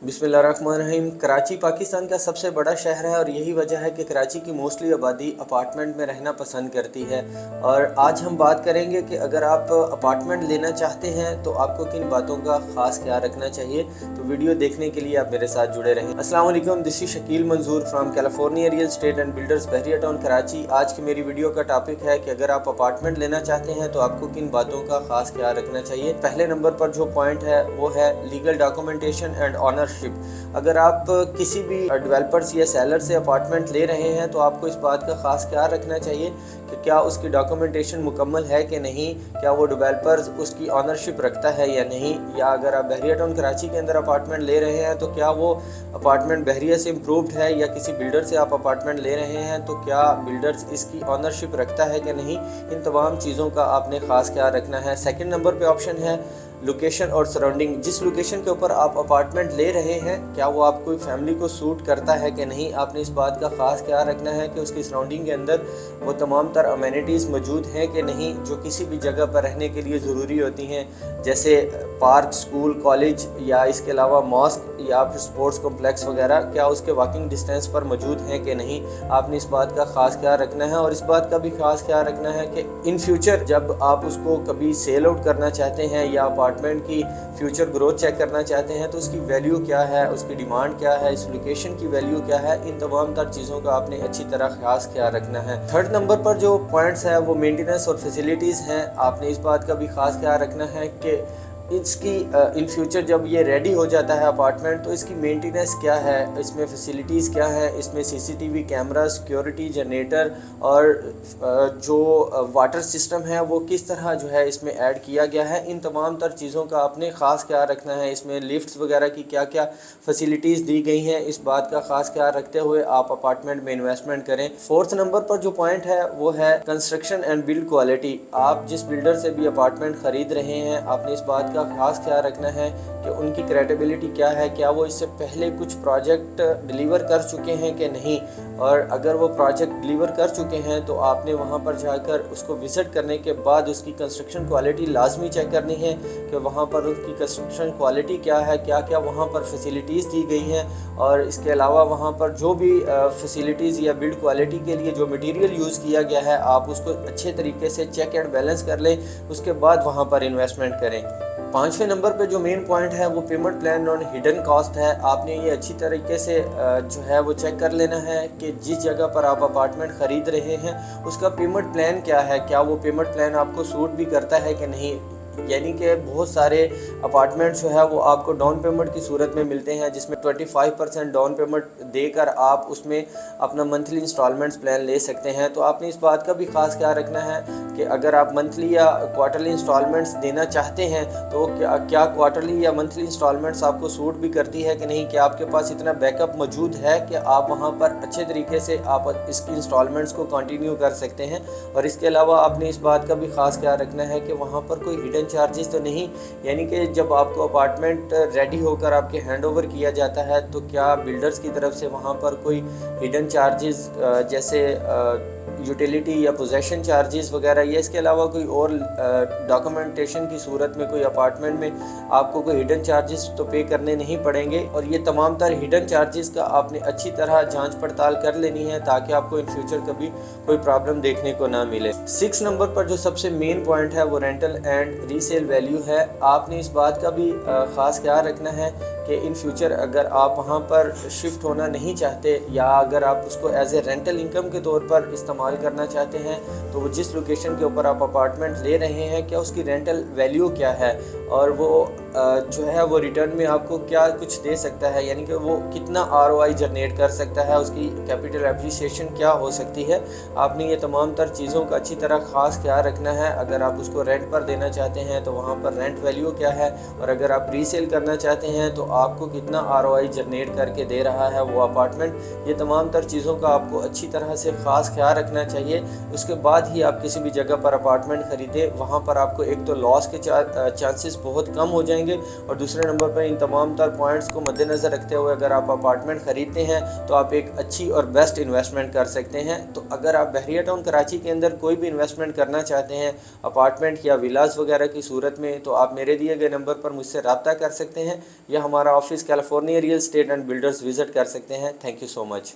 बिस्मिल्लाहिर्रहमानिर्रहीम। कराची पाकिस्तान का सबसे बड़ा शहर है और यही वजह है कि कराची की मोस्टली आबादी अपार्टमेंट में रहना पसंद करती है। और आज हम बात करेंगे कि अगर आप अपार्टमेंट लेना चाहते हैं तो आपको किन बातों का ख़ास ख्याल रखना चाहिए। तो वीडियो देखने के लिए आप मेरे साथ जुड़े रहें। अस्सलाम वालेकुम, दिस इज़ शकील मंजूर from California real estate and builders Bahria town Karachi. आज की मेरी वीडियो का टॉपिक है कि अगर आप अपार्टमेंट लेना चाहते हैं तो आपको किन बातों का ख़ास ख्याल रखना चाहिए। पहले नंबर पर जो पॉइंट है वो है लीगल डॉक्यूमेंटेशन एंड ऑनरशिप। अगर आप किसी भी डेवलपर्स या सेलर से अपार्टमेंट ले रहे हैं तो आपको इस बात का ख़ास ख्याल रखना चाहिए कि क्या उसकी डॉक्यूमेंटेशन मुकम्मल है कि नहीं, क्या वो डेवलपर्स उसकी ऑनरशिप रखता है या नहीं, या अगर आप बहरिया टाउन कराची के अंदर अपार्टमेंट ले रहे हैं तो क्या वो अपार्टमेंट बहरिया से इम्प्रूव्ड है, या किसी बिल्डर से आप अपार्टमेंट ले रहे हैं तो क्या बिल्डर्स इसकी ऑनरशिप रखता है कि नहीं। इन तमाम चीज़ों का आपने ख़ास ख्याल रखना है। सेकंड नंबर पे ऑप्शन है लोकेशन और सराउंडिंग। जिस लोकेशन के ऊपर आप अपार्टमेंट ले रहे हैं क्या वो आपको फैमिली को सूट करता है कि नहीं। आपने इस बात का ख़ास ख्याल रखना है कि उसकी सराउंडिंग के अंदर वो तमाम तर अमेनिटीज़ मौजूद हैं कि नहीं जो किसी भी जगह पर रहने के लिए ज़रूरी होती हैं, जैसे पार्क, स्कूल, कॉलेज या इसके अलावा मॉस्क या फिर स्पोर्ट्स कॉम्प्लेक्स वगैरह, क्या उसके वॉकिंग डिस्टेंस पर मौजूद हैं कि नहीं। आपने इस बात का ख़ास ख्याल रखना है। और इस बात का भी ख़ास ख्याल रखना है कि इन फ्यूचर जब आप उसको कभी सेल आउट करना चाहते हैं या अपार्टमेंट की फ्यूचर ग्रोथ चेक करना चाहते हैं तो उसकी वैल्यू क्या है, उसकी डिमांड क्या है, इस लोकेशन की वैल्यू क्या है। इन तमाम तर चीज़ों का आपने अच्छी तरह खास ख्याल रखना है। थर्ड नंबर पर जो पॉइंट्स है वो मेंटेनेंस और फैसिलिटीज़ हैं। आपने इस बात का भी खास ख्याल रखना है कि इसकी इन फ्यूचर जब ये रेडी हो जाता है अपार्टमेंट तो इसकी मेंटेनेंस क्या है, इसमें फैसिलिटीज़ क्या है, इसमें सीसीटीवी कैमरा, सिक्योरिटी, जनरेटर और जो वाटर सिस्टम है वो किस तरह जो है इसमें ऐड किया गया है। इन तमाम तर चीज़ों का आपने ख़ास ख्याल रखना है। इसमें लिफ्ट्स वगैरह की क्या क्या फैसिलिटीज़ दी गई हैं, इस बात का ख़ास ख्याल रखते हुए आप अपार्टमेंट में इन्वेस्टमेंट करें। फोर्थ नंबर पर जो पॉइंट है वो है कंस्ट्रक्शन एंड बिल्ड क्वालिटी। आप जिस बिल्डर से भी अपार्टमेंट ख़रीद रहे हैं आपने इस बात का खास ख्याल रखना है कि उनकी क्रेडिबिलिटी क्या है, क्या वो इससे पहले कुछ प्रोजेक्ट डिलीवर कर चुके हैं कि नहीं। और अगर वो प्रोजेक्ट डिलीवर कर चुके हैं तो आपने वहाँ पर जाकर उसको विज़िट करने के बाद उसकी कंस्ट्रक्शन क्वालिटी लाजमी चेक करनी है कि वहाँ पर उनकी कंस्ट्रक्शन क्वालिटी क्या है, क्या क्या वहाँ पर फैसिलिटीज़ दी गई हैं। और इसके अलावा वहाँ पर जो भी फैसिलिटीज़ या बिल्ड क्वालिटी के लिए जो मटीरियल यूज़ किया गया है आप उसको अच्छे तरीके से चेक एंड बैलेंस कर लें, उसके बाद वहाँ पर इन्वेस्टमेंट करें। पाँचवें नंबर पे जो मेन पॉइंट है वो पेमेंट प्लान और हिडन कॉस्ट है। आपने ये अच्छी तरीके से जो है वो चेक कर लेना है कि जिस जगह पर आप अपार्टमेंट ख़रीद रहे हैं उसका पेमेंट प्लान क्या है, क्या वो पेमेंट प्लान आपको सूट भी करता है कि नहीं। यानी कि बहुत सारे अपार्टमेंट जो है वो आपको डाउन पेमेंट की सूरत में मिलते हैं जिसमें 25% डाउन पेमेंट देकर आप उसमें अपना मंथली इंस्टॉलमेंट्स प्लान ले सकते हैं। तो आपने इस बात का भी ख़ास ख्याल रखना है कि अगर आप मंथली या क्वार्टरली इंस्टॉलमेंट्स देना चाहते हैं तो क्या क्वार्टरली या मंथली इंस्टॉलमेंट्स आपको सूट भी करती है कि नहीं, कि आपके पास इतना बैकअप मौजूद है कि आप वहाँ पर अच्छे तरीके से आप इसकी इंस्टॉलमेंट्स को कंटिन्यू कर सकते हैं। और इसके अलावा आपने इस बात का भी ख़ास ख्याल रखना है कि वहाँ पर कोई हिडन चार्जेस तो नहीं, यानी कि जब आपको अपार्टमेंट रेडी होकर आपके हैंड ओवर किया जाता है तो क्या बिल्डर्स की तरफ से वहाँ पर कोई हिडन चार्जेस जैसे यूटिलिटी या पोजेशन चार्जेस वगैरह या इसके अलावा कोई और डॉक्यूमेंटेशन की सूरत में कोई अपार्टमेंट में आपको कोई हिडन चार्जेस तो पे करने नहीं पड़ेंगे। और ये तमाम तर हिडन चार्जेस का आपने अच्छी तरह जांच पड़ताल कर लेनी है ताकि आपको इन फ्यूचर कभी कोई प्रॉब्लम देखने को ना मिले। 6 नंबर पर जो सबसे मेन पॉइंट है वो रेंटल एंड रीसेल वैल्यू है। आपने इस बात का भी ख़ास ख्याल रखना है कि इन फ्यूचर अगर आप वहाँ पर शिफ्ट होना नहीं चाहते या अगर आप उसको एज ए रेंटल इनकम के तौर पर इस्तेमाल करना चाहते हैं तो वो जिस लोकेशन के ऊपर आप अपार्टमेंट ले रहे हैं क्या उसकी रेंटल वैल्यू क्या है और वो जो है वो रिटर्न में आपको क्या कुछ दे सकता है, यानी कि वो कितना ROI जनरेट कर सकता है, उसकी कैपिटल एप्रिसिएशन क्या हो सकती है। आपने ये तमाम तर चीज़ों का अच्छी तरह ख़ास ख्याल रखना है। अगर आप उसको रेंट पर देना चाहते हैं तो वहाँ पर रेंट वैल्यू क्या है, और अगर आप रीसेल करना चाहते हैं तो आपको कितना ROI जनरेट करके दे रहा है वो अपार्टमेंट। ये तमाम तर चीज़ों का आपको अच्छी तरह से ख़ास ख्याल रखना चाहिए। उसके बाद ही आप किसी भी जगह पर अपार्टमेंट ख़रीदें। वहाँ पर आपको एक तो लॉस के चांसेस बहुत कम हो जाएंगे करेंगे। और दूसरे नंबर पर इन तमाम तर पॉइंट्स को मद्देनज़र रखते हुए अगर आप अपार्टमेंट ख़रीदते हैं तो आप एक अच्छी और बेस्ट इन्वेस्टमेंट कर सकते हैं। तो अगर आप बहरिया टाउन कराची के अंदर कोई भी इन्वेस्टमेंट करना चाहते हैं अपार्टमेंट या विलास वगैरह की सूरत में, तो आप मेरे दिए गए नंबर पर मुझसे रब्ता कर सकते हैं या हमारा office California real estate and builders visit कर सकते हैं। Thank you so much.